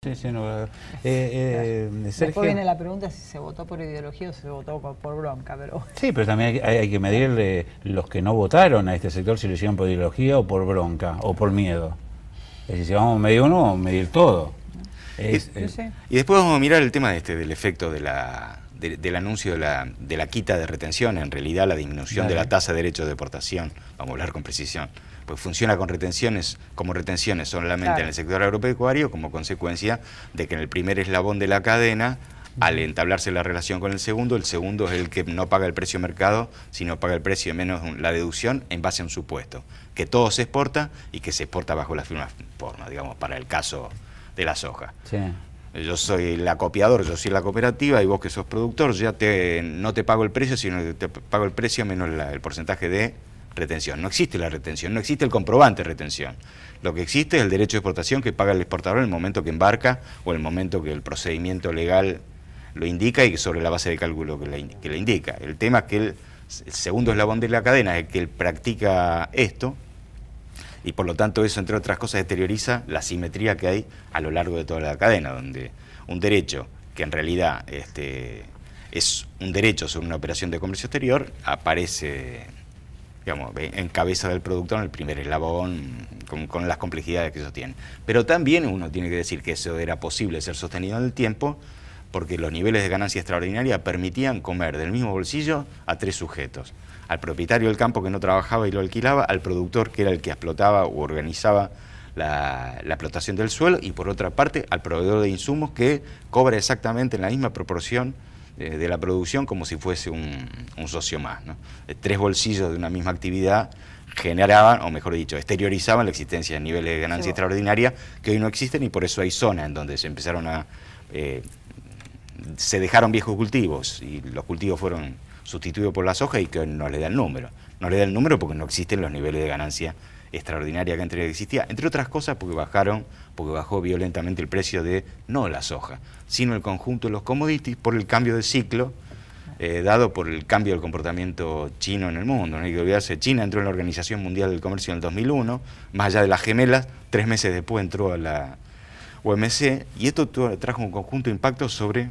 Sí, sí, no. Después Sergio. viene la pregunta si se votó por ideología o se votó por bronca, pero... Sí, pero también hay que medir los que no votaron a este sector, si lo hicieron por ideología o por bronca o por miedo. Es decir, si vamos a medir uno, vamos a medir todo. Y después vamos a mirar el tema del efecto del anuncio de la quita de retención, en realidad la disminución de la tasa de derecho de deportación, vamos a hablar con precisión, pues funciona con retenciones, como retenciones solamente en el sector agropecuario, como consecuencia de que en el primer eslabón de la cadena, al entablarse la relación con el segundo es el que no paga el precio mercado, sino paga el precio menos la deducción en base a un supuesto, que todo se exporta y que se exporta bajo la misma forma, digamos, para el caso de la soja. Sí. Yo soy el acopiador, yo soy la cooperativa y vos que sos productor, no te pago el precio, sino que te pago el precio menos el porcentaje de retención. No existe la retención, no existe el comprobante de retención. Lo que existe es el derecho de exportación que paga el exportador en el momento que embarca o en el momento que el procedimiento legal lo indica y sobre la base de cálculo que le indica. El tema es que el segundo eslabón de la cadena es el que él practica esto, y por lo tanto eso, entre otras cosas, exterioriza la asimetría que hay a lo largo de toda la cadena, donde un derecho que en realidad es un derecho sobre una operación de comercio exterior aparece, digamos, en cabeza del productor en el primer eslabón, con las complejidades que eso tiene. Pero también uno tiene que decir que eso era posible ser sostenido en el tiempo, porque los niveles de ganancia extraordinaria permitían comer del mismo bolsillo a tres sujetos: al propietario del campo que no trabajaba y lo alquilaba, al productor que era el que explotaba o organizaba la explotación del suelo, y por otra parte al proveedor de insumos que cobra exactamente en la misma proporción de la producción como si fuese un socio más, ¿no? Tres bolsillos de una misma actividad generaban, o mejor dicho, exteriorizaban la existencia de niveles de ganancia extraordinaria que hoy no existen, y por eso hay zonas en donde se empezaron se dejaron viejos cultivos y los cultivos fueron sustituidos por la soja y que hoy no le da el número. No le da el número porque no existen los niveles de ganancia extraordinaria que antes existía, entre otras cosas porque bajó violentamente el precio de no la soja, sino el conjunto de los commodities por el cambio de ciclo dado por el cambio del comportamiento chino en el mundo. No hay que olvidarse, China entró en la Organización Mundial del Comercio en el 2001, más allá de las gemelas, 3 meses después entró a la OMC, y esto trajo un conjunto de impactos sobre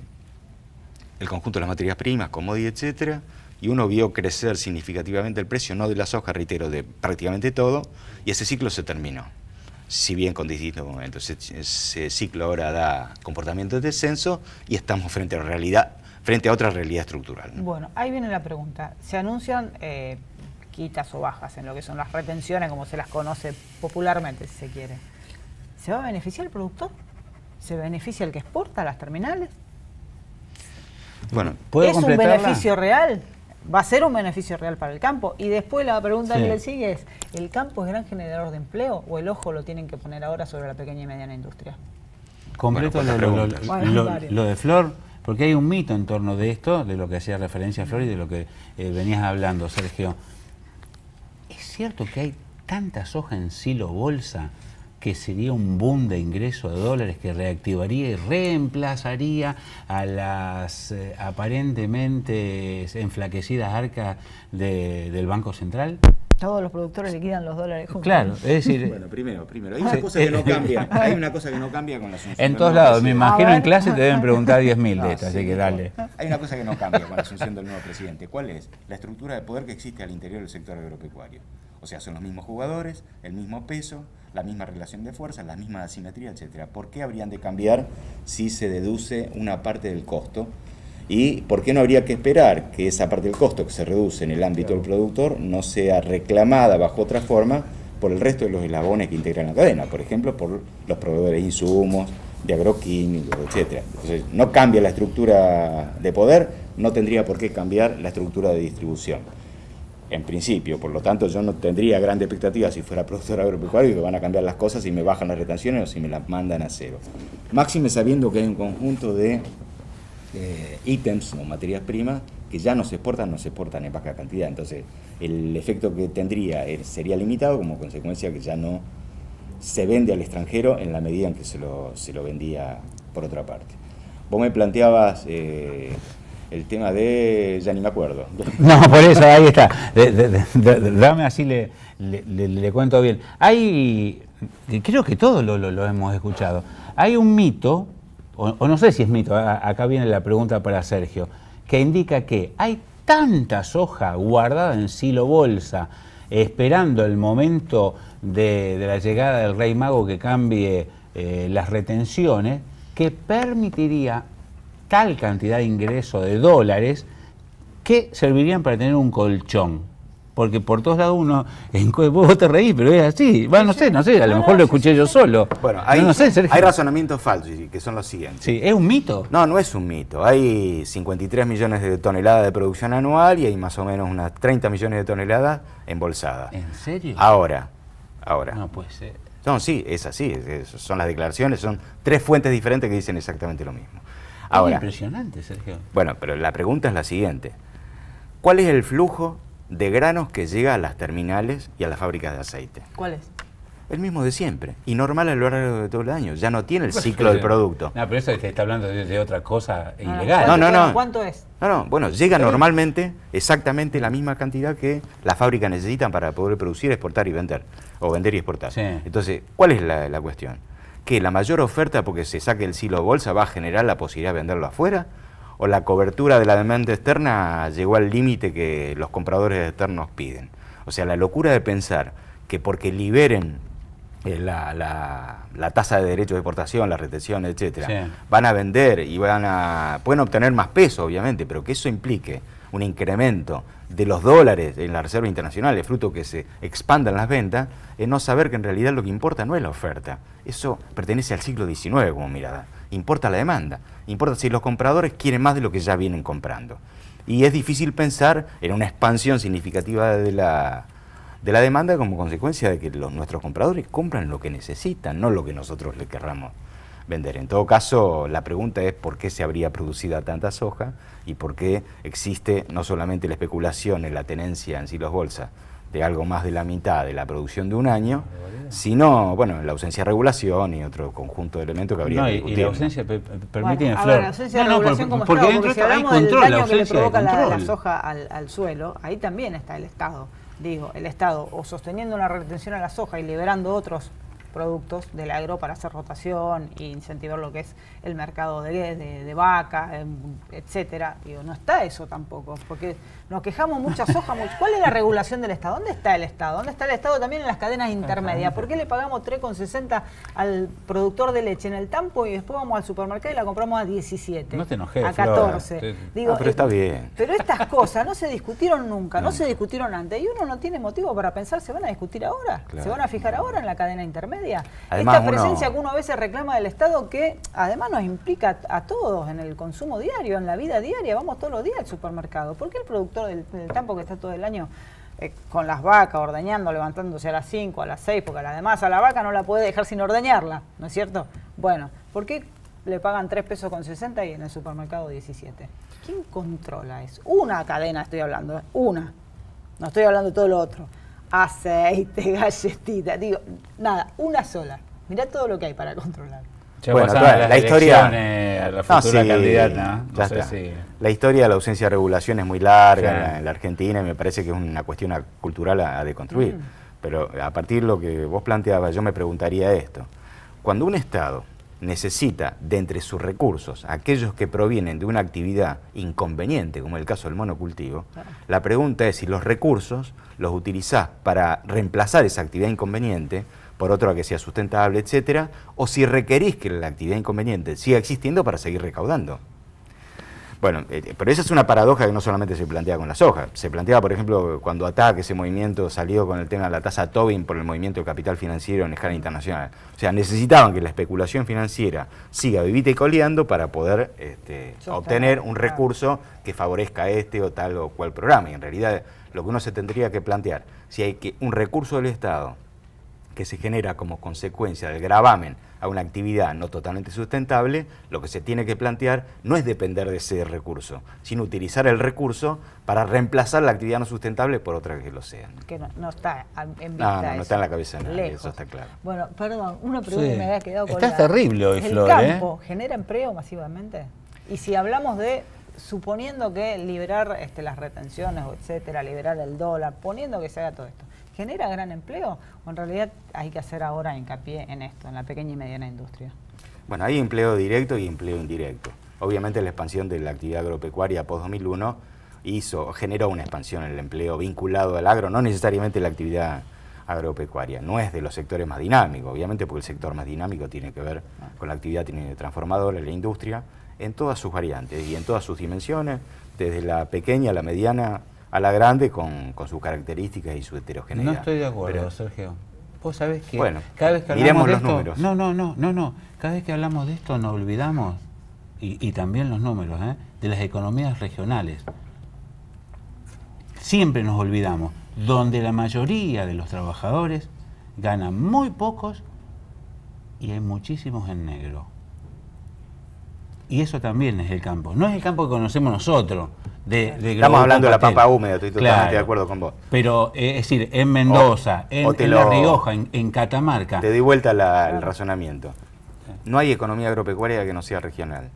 el conjunto de las materias primas, commodities, etcétera, y uno vio crecer significativamente el precio, no de la soja, reitero, de prácticamente todo, y ese ciclo se terminó, si bien con distintos momentos. Ese ciclo ahora da comportamiento de descenso y estamos frente a otra realidad estructural, ¿no? Bueno, ahí viene la pregunta. Se anuncian quitas o bajas en lo que son las retenciones, como se las conoce popularmente, si se quiere. ¿Se va a beneficiar el productor? ¿Se beneficia el que exporta a las terminales? Bueno, ¿es un beneficio real? ¿Va a ser un beneficio real para el campo? Y después la pregunta que le sigue es, ¿el campo es gran generador de empleo o el ojo lo tienen que poner ahora sobre la pequeña y mediana industria? Completo lo de Flor, porque hay un mito en torno de esto, de lo que hacía referencia a Flor y de lo que venías hablando, Sergio. ¿Es cierto que hay tanta soja en silo bolsa que sería un boom de ingreso de dólares que reactivaría y reemplazaría a las aparentemente enflaquecidas arcas del Banco Central? Todos los productores liquidan los dólares juntos. Claro, es decir... Bueno, primero, hay una cosa que no cambia. Hay una cosa que no cambia con la asunción. En todos lados, me imagino en clase te deben preguntar 10.000 de estas, así que dale. Hay una cosa que no cambia con la asunción del nuevo presidente. ¿Cuál es? La estructura de poder que existe al interior del sector agropecuario. O sea, son los mismos jugadores, el mismo peso, la misma relación de fuerza, la misma asimetría, etcétera. ¿Por qué habrían de cambiar si se deduce una parte del costo? ¿Y por qué no habría que esperar que esa parte del costo que se reduce en el ámbito del productor no sea reclamada bajo otra forma por el resto de los eslabones que integran la cadena? Por ejemplo, por los proveedores de insumos, de agroquímicos, etcétera. Entonces, no cambia la estructura de poder, no tendría por qué cambiar la estructura de distribución. En principio, por lo tanto, yo no tendría grandes expectativas si fuera productor agropecuario que van a cambiar las cosas si me bajan las retenciones o si me las mandan a cero. Máxime sabiendo que hay un conjunto de ítems o materias primas que ya no se exportan en baja cantidad. Entonces, el efecto que tendría sería limitado como consecuencia que ya no se vende al extranjero en la medida en que se lo vendía por otra parte. Vos me planteabas... el tema de... ya ni me acuerdo. No, por eso, ahí está. Dame así, le cuento bien. Hay, creo que todos lo hemos escuchado, Hay un mito, o no sé si es mito, acá viene la pregunta para Sergio, que indica que hay tanta soja guardada en silo bolsa, esperando el momento de la llegada del Rey Mago que cambie las retenciones, que permitiría tal cantidad de ingreso de dólares que servirían para tener un colchón. Porque por todos lados uno, vos te reís, pero es así. Bueno, no sé, a lo mejor lo escuché yo solo. Bueno, no sé, Sergio. Hay razonamientos falsos, que son los siguientes. Sí, ¿es un mito? No, no es un mito. Hay 53 millones de toneladas de producción anual y hay más o menos unas 30 millones de toneladas embolsadas. ¿En serio? Ahora. No puede ser. No, sí, es así. Son las declaraciones, son 3 fuentes diferentes que dicen exactamente lo mismo. Ahora, es impresionante, Sergio. Bueno, pero la pregunta es la siguiente. ¿Cuál es el flujo de granos que llega a las terminales y a las fábricas de aceite? ¿Cuál es? El mismo de siempre. Y normal a lo largo de todo el año. Ya no tiene el ciclo del producto. No, pero eso te está hablando de otra cosa ilegal. No. ¿Cuánto es? No, bueno, llega normalmente exactamente la misma cantidad que las fábricas necesitan para poder producir, exportar y vender. O vender y exportar. Sí. Entonces, ¿cuál es la cuestión? ¿Que la mayor oferta porque se saque el silo de bolsa va a generar la posibilidad de venderlo afuera? ¿O la cobertura de la demanda externa llegó al límite que los compradores externos piden? O sea, la locura de pensar que porque liberen la tasa de derecho de exportación, la retención, etcétera, sí, van a vender y pueden obtener más peso, obviamente, pero que eso implique un incremento de los dólares en la reserva internacional, el fruto que se expandan las ventas, es no saber que en realidad lo que importa no es la oferta. Eso pertenece al siglo XIX como mirada. Importa la demanda. Importa si los compradores quieren más de lo que ya vienen comprando. Y es difícil pensar en una expansión significativa de la demanda como consecuencia de que nuestros compradores compran lo que necesitan, no lo que nosotros le querramos vender. En todo caso, la pregunta es por qué se habría producido tanta soja y por qué existe no solamente la especulación en la tenencia en silos bolsa de algo más de la mitad de la producción de un año, sino, bueno, la ausencia de regulación y otro conjunto de elementos que habría que discutir. Y la ausencia, permíteme, Bueno, Flor. la ausencia de regulación como Estado, porque si hablamos del daño que le provoca la soja al suelo, ahí también está el Estado. Digo, el Estado o sosteniendo una retención a la soja y liberando otros productos del agro para hacer rotación e incentivar lo que es el mercado de vaca, etcétera. Digo, no está eso tampoco, porque nos quejamos mucha soja. ¿Cuál es la regulación del Estado? ¿Dónde está el Estado? ¿Dónde está el Estado también en las cadenas intermedias? ¿Por qué le pagamos 3,60 al productor de leche en el Tampo y después vamos al supermercado y la compramos a 17? No te enojes, a 14. Flor. Digo, pero está bien. Pero estas cosas no se discutieron nunca, no se discutieron antes. Y uno no tiene motivo para pensar, ¿se van a discutir ahora? Claro. ¿Se van a fijar ahora en la cadena intermedia? Además, esta presencia que uno a veces reclama del Estado, que además nos implica a todos en el consumo diario, en la vida diaria, vamos todos los días al supermercado. ¿Por qué el productor del campo que está todo el año con las vacas ordeñando, levantándose a las 5, a las 6, porque además a la vaca no la puede dejar sin ordeñarla, ¿no es cierto? Bueno, ¿por qué le pagan 3 pesos con 60 y en el supermercado 17? ¿Quién controla eso? Una cadena estoy hablando, una. No estoy hablando de todo lo otro. Aceite, galletita, digo, nada, una sola. Mirá todo lo que hay para controlar. Bueno, la historia, a la futura candidata, ¿no? Ya sé está. si... La historia de la ausencia de regulación es muy larga sí, en la Argentina y me parece que es una cuestión cultural a deconstruir. Pero a partir de lo que vos planteabas, yo me preguntaría esto. Cuando un Estado necesita de entre sus recursos aquellos que provienen de una actividad inconveniente, como el caso del monocultivo, la pregunta es si los recursos los utilizás para reemplazar esa actividad inconveniente por otra que sea sustentable, etcétera, o si requerís que la actividad inconveniente siga existiendo para seguir recaudando. Bueno, pero esa es una paradoja que no solamente se plantea con la soja. Se planteaba, por ejemplo, cuando ATAC, ese movimiento, salió con el tema de la tasa Tobin por el movimiento de capital financiero en escala internacional. O sea, necesitaban que la especulación financiera siga vivita y coleando para poder obtener un recurso que favorezca a este o tal o cual programa. Y en realidad lo que uno se tendría que plantear, si hay un recurso del Estado que se genera como consecuencia del gravamen a una actividad no totalmente sustentable, lo que se tiene que plantear no es depender de ese recurso, sino utilizar el recurso para reemplazar la actividad no sustentable por otra que lo sea. Que no está en vista. No está en la cabeza de nadie, lejos. eso está claro. Bueno, perdón, una pregunta que me había quedado con Está terrible hoy, Flor. ¿El campo genera empleo masivamente? Y si hablamos de, suponiendo que liberar las retenciones, o etcétera, liberar el dólar, poniendo que se haga todo esto, ¿genera gran empleo o en realidad hay que hacer ahora hincapié en esto, en la pequeña y mediana industria? Bueno, hay empleo directo y empleo indirecto. Obviamente la expansión de la actividad agropecuaria post-2001 generó una expansión en el empleo vinculado al agro, no necesariamente la actividad agropecuaria. No es de los sectores más dinámicos, obviamente, porque el sector más dinámico tiene que ver con la actividad transformadora, la industria, en todas sus variantes y en todas sus dimensiones, desde la pequeña a la mediana a la grande, con sus características y su heterogeneidad. No estoy de acuerdo, Sergio. Vos sabés que bueno, cada vez que miremos hablamos de los esto, números. no. Cada vez que hablamos de esto nos olvidamos, y también los números, de las economías regionales. Siempre nos olvidamos, donde la mayoría de los trabajadores ganan muy pocos y hay muchísimos en negro. Y eso también es el campo. No es el campo que conocemos nosotros. Estamos hablando de la pampa húmeda, estoy totalmente de acuerdo con vos. Pero, es decir, en Mendoza, en La Rioja, en Catamarca. Te di vuelta el razonamiento. No hay economía agropecuaria que no sea regional.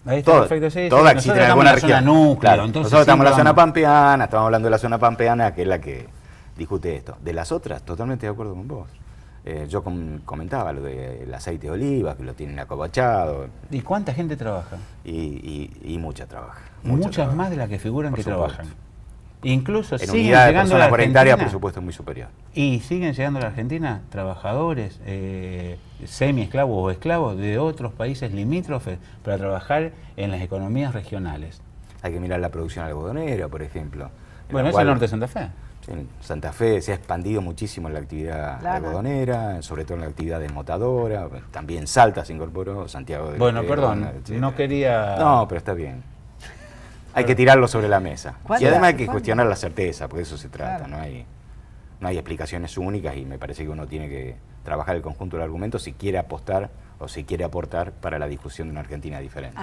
Ahí está, perfecto, sí, toda existe en alguna región. Núcleo, claro, entonces nosotros estamos en la zona pampeana, estamos hablando de la zona pampeana, que es la que discute esto. De las otras, totalmente de acuerdo con vos. Yo comentaba lo del aceite de oliva, que lo tienen acobachado. ¿Y cuánta gente trabaja? Y mucha trabaja. Muchas más de las que figuran que trabajan. Incluso en siguen unidad de llegando persona a la por hectárea, Argentina. por supuesto, es muy superior. Y siguen llegando a la Argentina trabajadores semi-esclavos o esclavos de otros países limítrofes para trabajar en las economías regionales. Hay que mirar la producción algodonera, por ejemplo. Bueno, eso es el norte de Santa Fe. En Santa Fe se ha expandido muchísimo la actividad algodonera, sobre todo en la actividad desmotadora. También Salta se incorporó, Santiago de Bueno, perdón, no quería... No, pero está bien. Hay que tirarlo sobre la mesa. Y además hay que cuestionar la certeza, porque de eso se trata. Claro. No hay explicaciones únicas y me parece que uno tiene que trabajar el conjunto del argumento si quiere apostar o si quiere aportar para la discusión de una Argentina diferente.